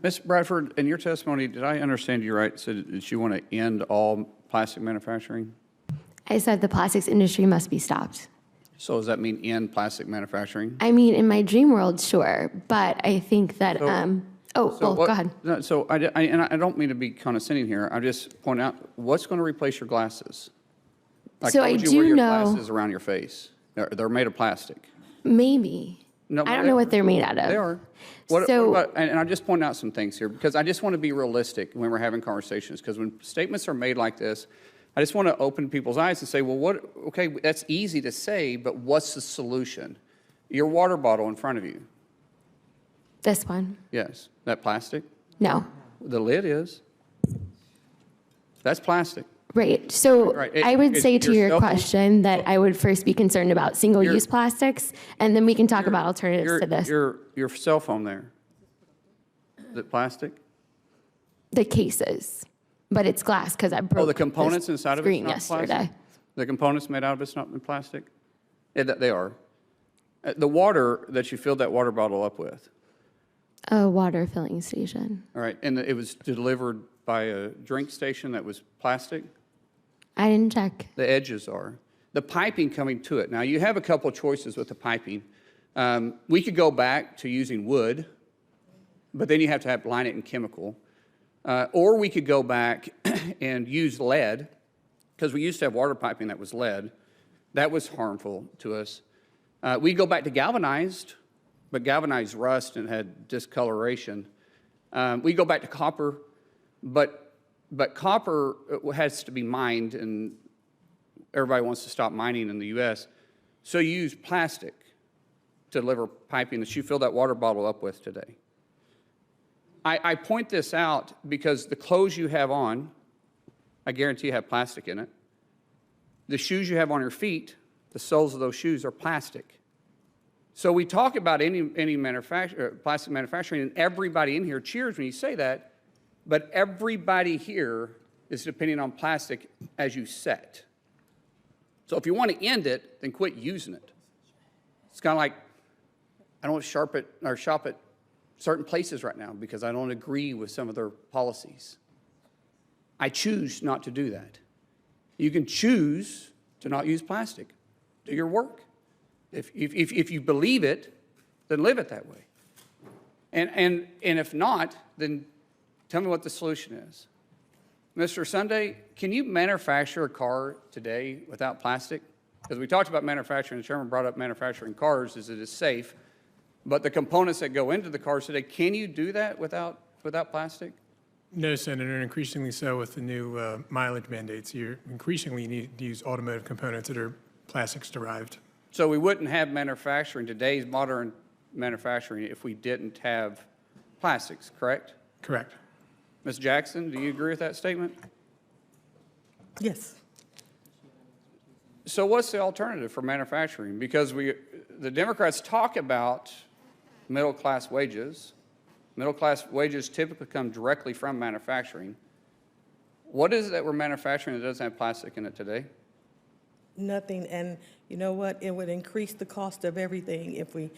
Ms. Bradford, in your testimony, did I understand you right, said that you want to end all plastic manufacturing? I said the plastics industry must be stopped. So does that mean end plastic manufacturing? I mean, in my dream world, sure, but I think that, go ahead. No, so I don't mean to be condescending here. I just point out, what's going to replace your glasses? Like, So why I would you do wear your know- glasses around your face? They're made of plastic. Maybe. No, I don't know what they're made out of. They are. What So- about, and I just point out some things here, because I just want to be realistic when we're having conversations, because when statements are made like this, I just want to open people's eyes and say, well, okay, that's easy to say, but what's the solution? Your water bottle in front of you. This one? Yes. That plastic? No. The lid is. That's plastic. Right. So Right. I would say to your cell phone- question that I would first be concerned about single-use plastics, and then we can talk about alternatives to this. Your cell phone there. Is it plastic? The cases, but it's glass because I broke Oh, the components this inside of it's screen not yesterday. plastic? The components made out of it's not plastic? Yeah, they are. The water that you filled that water bottle up with, A water filling station. all right, and it was delivered by a drink station that was plastic? I didn't check. The edges are. The piping coming to it. Now, you have a couple of choices with the piping. We could go back to using wood, but then you have to line it in chemical. Or we could go back and use lead, because we used to have water piping that was lead. That was harmful to us. We go back to galvanized, but galvanized rust and had discoloration. We go back to copper, but copper has to be mined, and everybody wants to stop mining in the U.S. So you use plastic to deliver piping that you fill that water bottle up with today. I point this out because the clothes you have on, I guarantee you have plastic in it. The shoes you have on your feet, the soles of those shoes are plastic. So we talk about any plastic manufacturing, and everybody in here cheers when you say that, but everybody here is depending on plastic as you set. So if you want to end it, then quit using it. It's kind of like, I don't shop at certain places right now because I don't agree with some of their policies. I choose not to do that. You can choose to not use plastic. Do your work. If you believe it, then live it that way. And if not, then tell me what the solution is. Mr. Sunday, can you manufacture a car today without plastic? Because we talked about manufacturing, the chairman brought up manufacturing cars as it is safe, but the components that go into the cars today, can you do that without plastic? No, Senator, and increasingly so with the new mileage mandates. You increasingly need to use automotive components that are plastics derived. So we wouldn't have manufacturing, today's modern manufacturing, if we didn't have plastics, correct? Correct. Ms. Jackson, do you agree with that statement? Yes. So what's the alternative for manufacturing? Because the Democrats talk about middle-class wages. Middle-class wages typically come directly from manufacturing. What is it that we're manufacturing that doesn't have plastic in it today? Nothing. And you know what? It would increase the cost of everything if we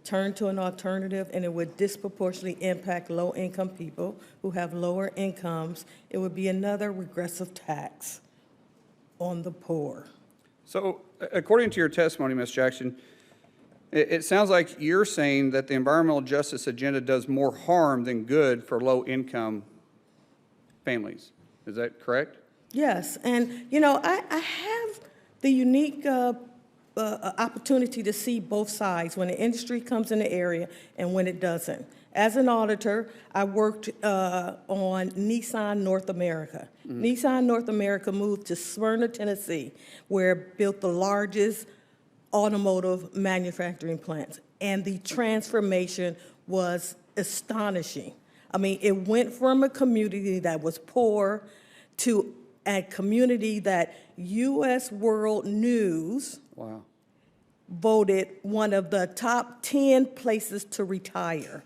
turn to an alternative, and it would disproportionately impact low-income people who have lower incomes. It would be another regressive tax on the poor. So according to your testimony, Ms. Jackson, it sounds like you're saying that the environmental justice agenda does more harm than good for low-income families. Is that correct? Yes. And, you know, I have the unique opportunity to see both sides when the industry comes in the area and when it doesn't. As an auditor, I worked on Nissan North America. Nissan North America moved to Smyrna, Tennessee, where it built the largest automotive manufacturing plants. And the transformation was astonishing. I mean, it went from a community that was poor to a community that U.S. World News voted one of the top 10 places to retire.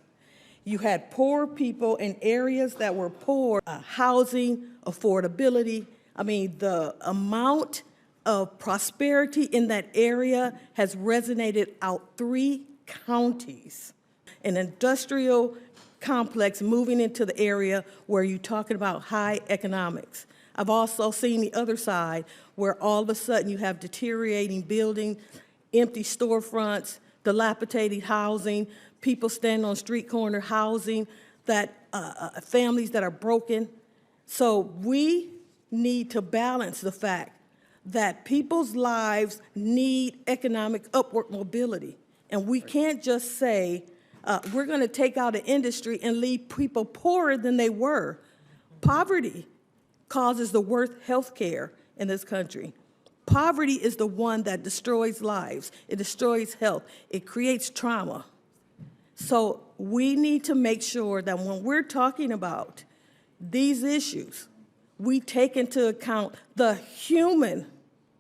You had poor people in areas that were poor, housing, affordability. I mean, the amount of prosperity in that area has resonated out 3 counties. An industrial complex moving into the area where you're talking about high economics. I've also seen the other side where all of a sudden you have deteriorating buildings, empty storefronts, dilapidated housing, people standing on street corner housing, that families that are broken. So we need to balance the fact that people's lives need economic upward mobility. And we can't just say, we're going to take out an industry and leave people poorer than they were. Poverty causes the worst health care in this country. Poverty is the one that destroys lives. It destroys health. It creates trauma. So we need to make sure that when we're talking about these issues, we take into account the human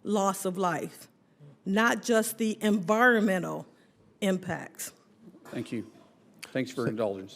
loss of life, not just the environmental impacts. Thank you. Thanks for indulgence.